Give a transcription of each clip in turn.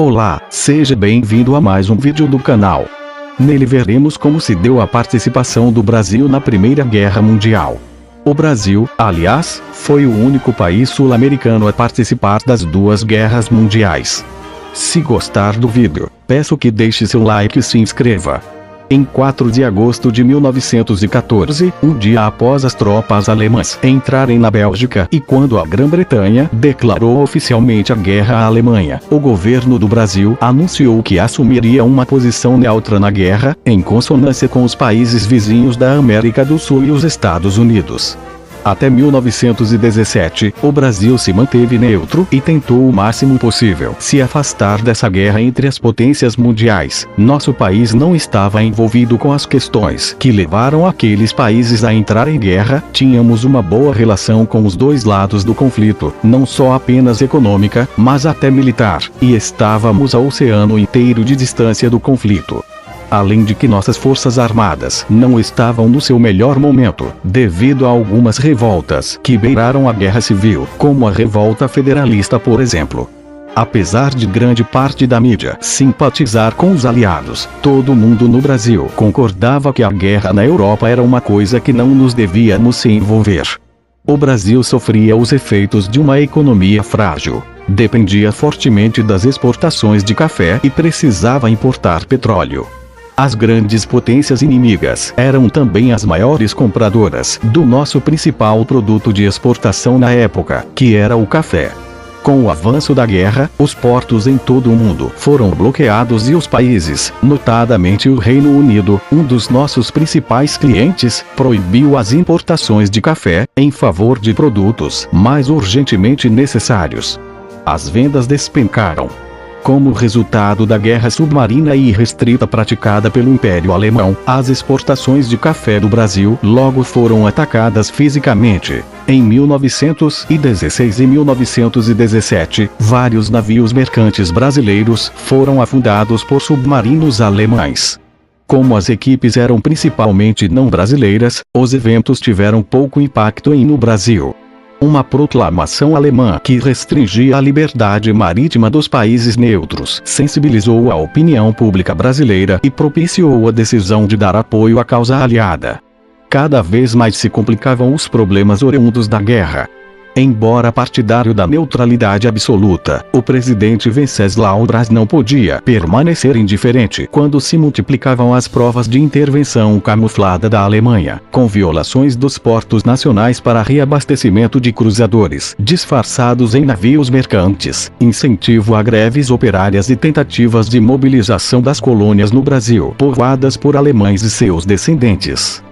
Olá, seja bem-vindo a mais um vídeo do canal. Nele veremos como se deu a participação do Brasil na Primeira Guerra Mundial. O Brasil, aliás, foi o único país sul-americano a participar das duas guerras mundiais. Se gostar do vídeo, peço que deixe seu like e se inscreva. Em 4 de agosto de 1914, um dia após as tropas alemãs entrarem na Bélgica e quando a Grã-Bretanha declarou oficialmente a guerra à Alemanha, o governo do Brasil anunciou que assumiria uma posição neutra na guerra, em consonância com os países vizinhos da América do Sul e os Estados Unidos. Até 1917, o Brasil se manteve neutro e tentou o máximo possível se afastar dessa guerra entre as potências mundiais. Nosso país não estava envolvido com as questões que levaram aqueles países a entrar em guerra. Tínhamos uma boa relação com os dois lados do conflito, não só apenas econômica, mas até militar, e estávamos a oceano inteiro de distância do conflito. Além de que nossas forças armadas não estavam no seu melhor momento, devido a algumas revoltas que beiraram a guerra civil, como a revolta federalista, por exemplo. Apesar de grande parte da mídia simpatizar com os aliados, todo mundo no Brasil concordava que a guerra na Europa era uma coisa que não nos devíamos se envolver. O Brasil sofria os efeitos de uma economia frágil. Dependia fortemente das exportações de café e precisava importar petróleo. As grandes potências inimigas eram também as maiores compradoras do nosso principal produto de exportação na época, que era o café. Com o avanço da guerra, os portos em todo o mundo foram bloqueados e os países, notadamente o Reino Unido, um dos nossos principais clientes, proibiu as importações de café, em favor de produtos mais urgentemente necessários. As vendas despencaram. Como resultado da guerra submarina e irrestrita praticada pelo Império Alemão, as exportações de café do Brasil logo foram atacadas fisicamente. Em 1916 e 1917, vários navios mercantes brasileiros foram afundados por submarinos alemães. Como as equipes eram principalmente não brasileiras, os eventos tiveram pouco impacto no Brasil. Uma proclamação alemã que restringia a liberdade marítima dos países neutros sensibilizou a opinião pública brasileira e propiciou a decisão de dar apoio à causa aliada. Cada vez mais se complicavam os problemas oriundos da guerra. Embora partidário da neutralidade absoluta, o presidente Venceslau Braz não podia permanecer indiferente quando se multiplicavam as provas de intervenção camuflada da Alemanha, com violações dos portos nacionais para reabastecimento de cruzadores disfarçados em navios mercantes, incentivo a greves operárias e tentativas de mobilização das colônias no Brasil, povoadas por alemães e seus descendentes.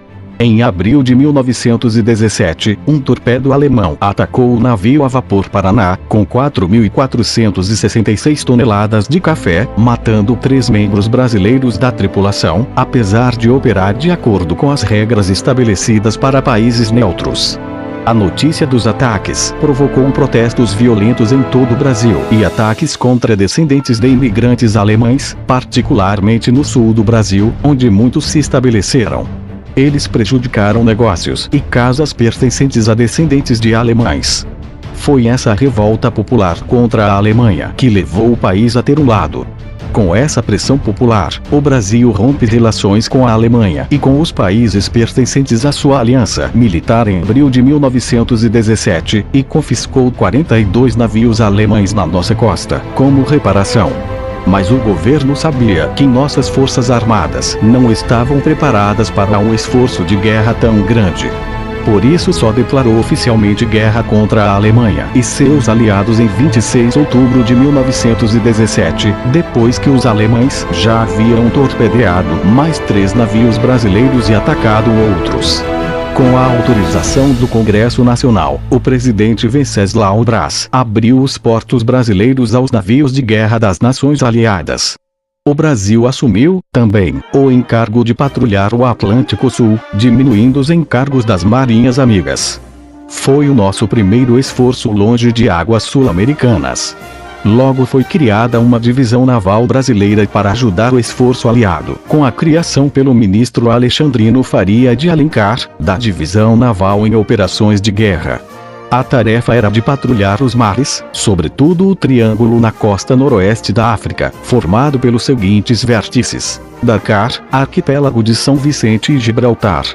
Em abril de 1917, um torpedo alemão atacou o navio a vapor Paraná, com 4.466 toneladas de café, matando 3 membros brasileiros da tripulação, apesar de operar de acordo com as regras estabelecidas para países neutros. A notícia dos ataques provocou protestos violentos em todo o Brasil e ataques contra descendentes de imigrantes alemães, particularmente no sul do Brasil, onde muitos se estabeleceram. Eles prejudicaram negócios e casas pertencentes a descendentes de alemães. Foi essa revolta popular contra a Alemanha que levou o país a ter um lado. Com essa pressão popular, o Brasil rompe relações com a Alemanha e com os países pertencentes à sua aliança militar em abril de 1917 e confiscou 42 navios alemães na nossa costa, como reparação. Mas o governo sabia que nossas forças armadas não estavam preparadas para um esforço de guerra tão grande. Por isso só declarou oficialmente guerra contra a Alemanha e seus aliados em 26 de outubro de 1917, depois que os alemães já haviam torpedeado mais 3 navios brasileiros e atacado outros. Com a autorização do Congresso Nacional, o presidente Venceslau Braz abriu os portos brasileiros aos navios de guerra das nações aliadas. O Brasil assumiu, também, o encargo de patrulhar o Atlântico Sul, diminuindo os encargos das marinhas amigas. Foi o nosso primeiro esforço longe de águas sul-americanas. Logo foi criada uma divisão naval brasileira para ajudar o esforço aliado, com a criação pelo ministro Alexandrino Faria de Alencar, da Divisão Naval em Operações de Guerra. A tarefa era de patrulhar os mares, sobretudo o triângulo na costa noroeste da África, formado pelos seguintes vértices: Dakar, arquipélago de São Vicente e Gibraltar.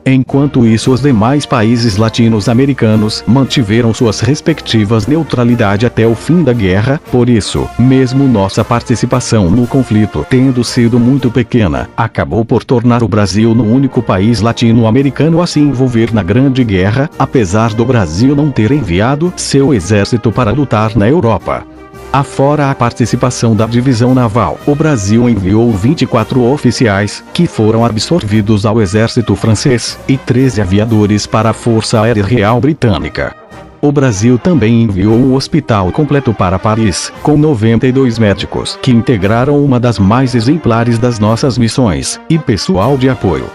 Enquanto isso, os demais países latino-americanos mantiveram suas respectivas neutralidade até o fim da guerra. Por isso, mesmo nossa participação no conflito tendo sido muito pequena, acabou por tornar o Brasil no único país latino-americano a se envolver na Grande Guerra, apesar do Brasil não ter enviado seu exército para lutar na Europa. Afora a participação da divisão naval, o Brasil enviou 24 oficiais, que foram absorvidos ao exército francês, e 13 aviadores para a Força Aérea Real Britânica. O Brasil também enviou um hospital completo para Paris, com 92 médicos, que integraram uma das mais exemplares das nossas missões, e pessoal de apoio.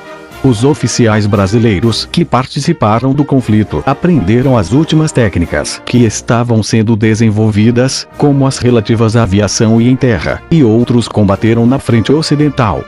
Os oficiais brasileiros que participaram do conflito aprenderam as últimas técnicas que estavam sendo desenvolvidas, como as relativas à aviação e em terra, e outros combateram na frente ocidental.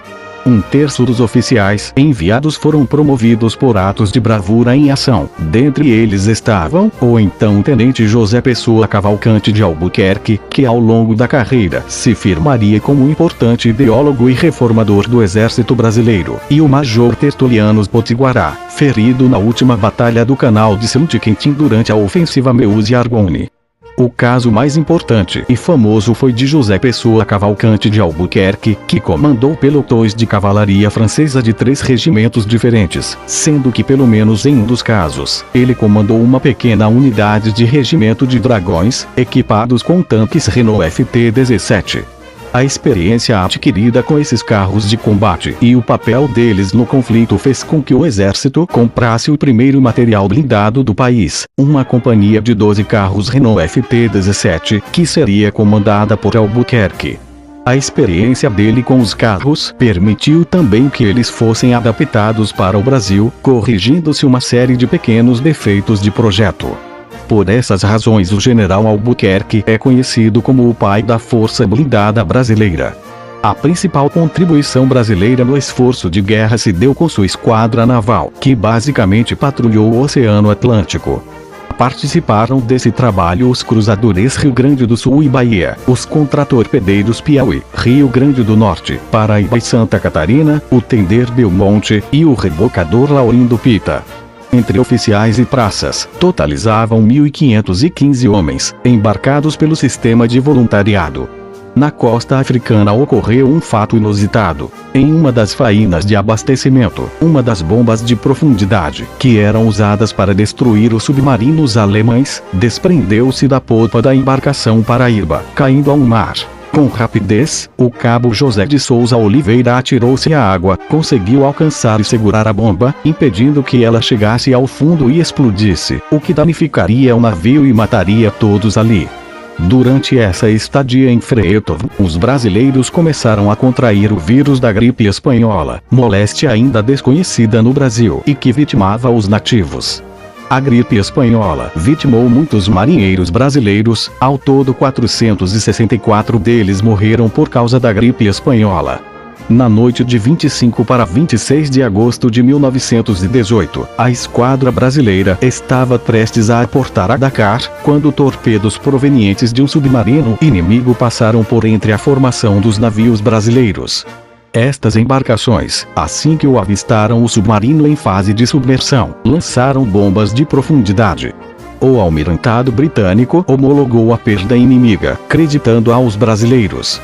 Um terço dos oficiais enviados foram promovidos por atos de bravura em ação. Dentre eles estavam o então Tenente José Pessoa Cavalcante de Albuquerque, que ao longo da carreira se firmaria como um importante ideólogo e reformador do Exército Brasileiro, e o Major Tertuliano Potiguará, ferido na última batalha do Canal de São Quentin durante a ofensiva Meuse-Argonne. O caso mais importante e famoso foi de José Pessoa Cavalcante de Albuquerque, que comandou pelotões de cavalaria francesa de 3 regimentos diferentes, sendo que pelo menos em um dos casos, ele comandou uma pequena unidade de regimento de dragões, equipados com tanques Renault FT-17. A experiência adquirida com esses carros de combate e o papel deles no conflito fez com que o exército comprasse o primeiro material blindado do país, uma companhia de 12 carros Renault FT-17, que seria comandada por Albuquerque. A experiência dele com os carros permitiu também que eles fossem adaptados para o Brasil, corrigindo-se uma série de pequenos defeitos de projeto. Por essas razões, o general Albuquerque é conhecido como o pai da Força Blindada Brasileira. A principal contribuição brasileira no esforço de guerra se deu com sua esquadra naval, que basicamente patrulhou o Oceano Atlântico. Participaram desse trabalho os cruzadores Rio Grande do Sul e Bahia, os contratorpedeiros Piauí, Rio Grande do Norte, Paraíba e Santa Catarina, o tender Belmonte e o rebocador Laurindo Pita. Entre oficiais e praças, totalizavam 1.515 homens, embarcados pelo sistema de voluntariado. Na costa africana ocorreu um fato inusitado. Em uma das faínas de abastecimento, uma das bombas de profundidade, que eram usadas para destruir os submarinos alemães, desprendeu-se da polpa da embarcação Paraíba, caindo ao mar. Com rapidez, o cabo José de Souza Oliveira atirou-se à água, conseguiu alcançar e segurar a bomba, impedindo que ela chegasse ao fundo e explodisse, o que danificaria o navio e mataria todos ali. Durante essa estadia em Freetown, os brasileiros começaram a contrair o vírus da gripe espanhola, moléstia ainda desconhecida no Brasil e que vitimava os nativos. A gripe espanhola vitimou muitos marinheiros brasileiros, ao todo 464 deles morreram por causa da gripe espanhola. Na noite de 25 para 26 de agosto de 1918, a esquadra brasileira estava prestes a aportar a Dakar, quando torpedos provenientes de um submarino inimigo passaram por entre a formação dos navios brasileiros. Estas embarcações, assim que o avistaram o submarino em fase de submersão, lançaram bombas de profundidade. O almirantado britânico homologou a perda inimiga, creditando aos brasileiros.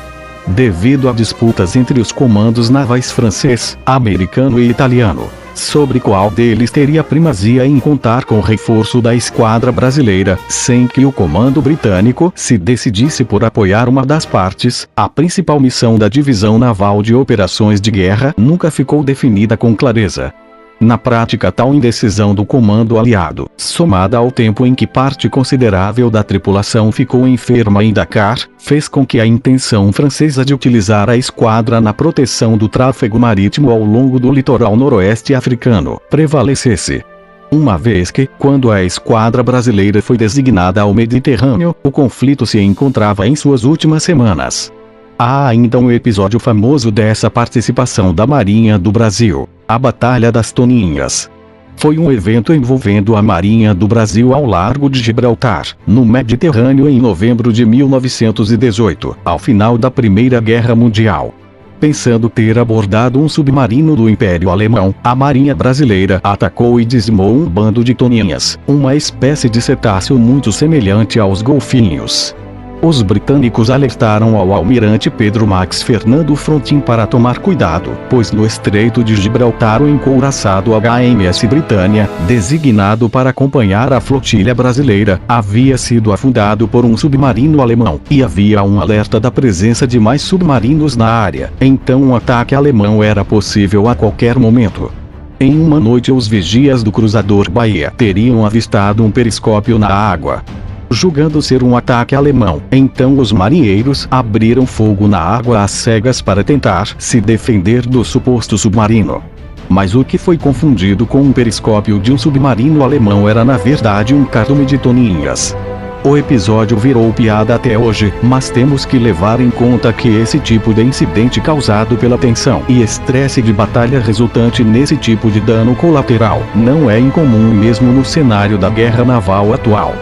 Devido a disputas entre os comandos navais francês, americano e italiano, sobre qual deles teria primazia em contar com o reforço da esquadra brasileira, sem que o comando britânico se decidisse por apoiar uma das partes, a principal missão da Divisão Naval de Operações de Guerra nunca ficou definida com clareza. Na prática, tal indecisão do comando aliado, somada ao tempo em que parte considerável da tripulação ficou enferma em Dakar, fez com que a intenção francesa de utilizar a esquadra na proteção do tráfego marítimo ao longo do litoral noroeste africano prevalecesse. Uma vez que, quando a esquadra brasileira foi designada ao Mediterrâneo, o conflito se encontrava em suas últimas semanas. Há ainda um episódio famoso dessa participação da Marinha do Brasil, a Batalha das Toninhas. Foi um evento envolvendo a Marinha do Brasil ao largo de Gibraltar, no Mediterrâneo em novembro de 1918, ao final da Primeira Guerra Mundial. Pensando ter abordado um submarino do Império Alemão, a Marinha Brasileira atacou e dizimou um bando de toninhas, uma espécie de cetáceo muito semelhante aos golfinhos. Os britânicos alertaram ao almirante Pedro Max Fernando Frontin para tomar cuidado, pois no Estreito de Gibraltar o encouraçado HMS Britânia, designado para acompanhar a flotilha brasileira, havia sido afundado por um submarino alemão, e havia um alerta da presença de mais submarinos na área, então um ataque alemão era possível a qualquer momento. Em uma noite os vigias do cruzador Bahia teriam avistado um periscópio na água. Julgando ser um ataque alemão, então os marinheiros abriram fogo na água às cegas para tentar se defender do suposto submarino. Mas o que foi confundido com um periscópio de um submarino alemão era na verdade um cardume de toninhas. O episódio virou piada até hoje, mas temos que levar em conta que esse tipo de incidente causado pela tensão e estresse de batalha resultante nesse tipo de dano colateral não é incomum mesmo no cenário da guerra naval atual.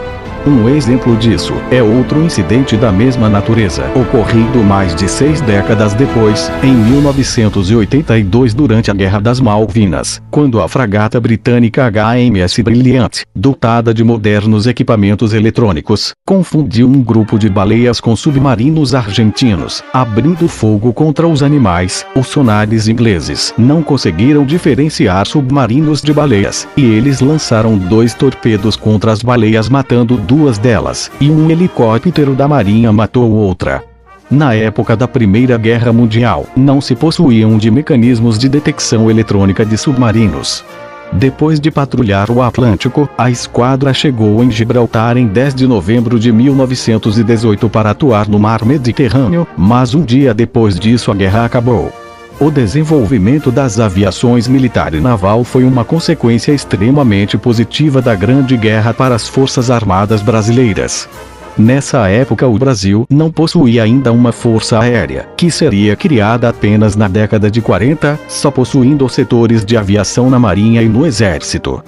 Um exemplo disso é outro incidente da mesma natureza, ocorrido mais de 6 décadas depois, em 1982 durante a Guerra das Malvinas, quando a fragata britânica HMS Brilliant, dotada de modernos equipamentos eletrônicos, confundiu um grupo de baleias com submarinos argentinos, abrindo fogo contra os animais. Os sonares ingleses não conseguiram diferenciar submarinos de baleias, e eles lançaram 2 torpedos contra as baleias matando 2 delas, e um helicóptero da Marinha matou outra. Na época da Primeira Guerra Mundial, não se possuíam de mecanismos de detecção eletrônica de submarinos. Depois de patrulhar o Atlântico, a esquadra chegou em Gibraltar em 10 de novembro de 1918 para atuar no mar Mediterrâneo, mas um dia depois disso a guerra acabou. O desenvolvimento das aviações militar e naval foi uma consequência extremamente positiva da Grande Guerra para as Forças Armadas brasileiras. Nessa época o Brasil não possuía ainda uma força aérea, que seria criada apenas na década de 40, só possuindo setores de aviação na Marinha e no Exército.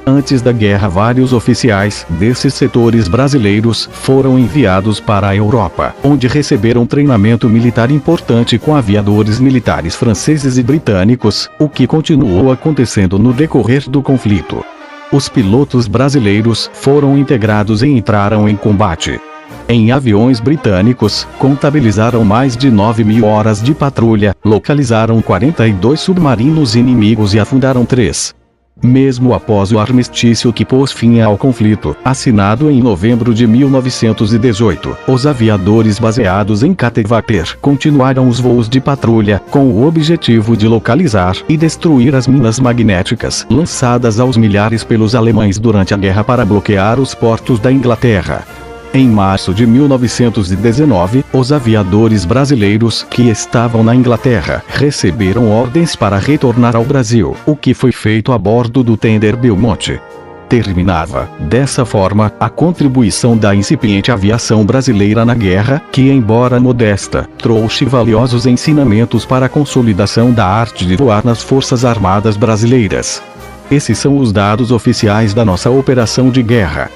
Antes da guerra vários oficiais desses setores brasileiros foram enviados para a Europa, onde receberam treinamento militar importante com aviadores militares franceses e britânicos, o que continuou acontecendo no decorrer do conflito. Os pilotos brasileiros foram integrados e entraram em combate. Em aviões britânicos, contabilizaram mais de 9.000 horas de patrulha, localizaram 42 submarinos inimigos e afundaram 3. Mesmo após o armistício que pôs fim ao conflito, assinado em novembro de 1918, os aviadores baseados em Catevater continuaram os voos de patrulha, com o objetivo de localizar e destruir as minas magnéticas lançadas aos milhares pelos alemães durante a guerra para bloquear os portos da Inglaterra. Em março de 1919, os aviadores brasileiros que estavam na Inglaterra receberam ordens para retornar ao Brasil, o que foi feito a bordo do tender Belmonte. Terminava, dessa forma, a contribuição da incipiente aviação brasileira na guerra, que embora modesta, trouxe valiosos ensinamentos para a consolidação da arte de voar nas Forças Armadas brasileiras. Esses são os dados oficiais da nossa operação de guerra.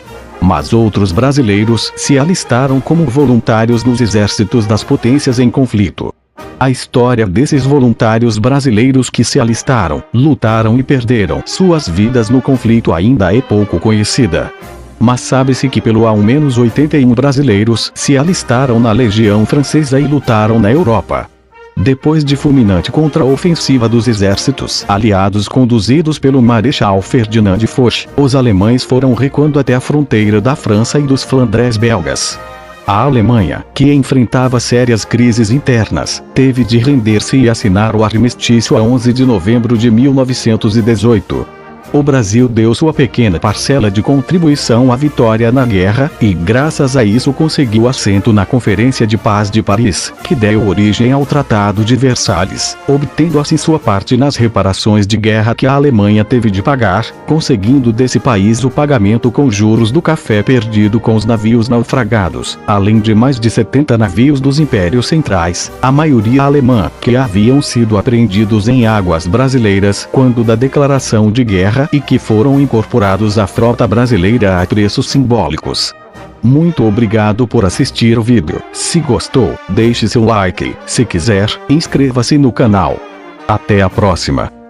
Mas outros brasileiros se alistaram como voluntários nos exércitos das potências em conflito. A história desses voluntários brasileiros que se alistaram, lutaram e perderam suas vidas no conflito ainda é pouco conhecida. Mas sabe-se que pelo ao menos 81 brasileiros se alistaram na Legião Francesa e lutaram na Europa. Depois de fulminante contra-ofensiva dos exércitos aliados conduzidos pelo Marechal Ferdinand Foch, os alemães foram recuando até a fronteira da França e dos Flandres belgas. A Alemanha, que enfrentava sérias crises internas, teve de render-se e assinar o armistício a 11 de novembro de 1918. O Brasil deu sua pequena parcela de contribuição à vitória na guerra, e graças a isso conseguiu assento na Conferência de Paz de Paris, que deu origem ao Tratado de Versalhes, obtendo assim sua parte nas reparações de guerra que a Alemanha teve de pagar, conseguindo desse país o pagamento com juros do café perdido com os navios naufragados, além de mais de 70 navios dos impérios centrais, a maioria alemã, que haviam sido apreendidos em águas brasileiras quando da declaração de guerra guerra e que foram incorporados à frota brasileira a preços simbólicos. Muito obrigado por assistir o vídeo. Se gostou, deixe seu like. Se quiser, inscreva-se no canal. Até a próxima.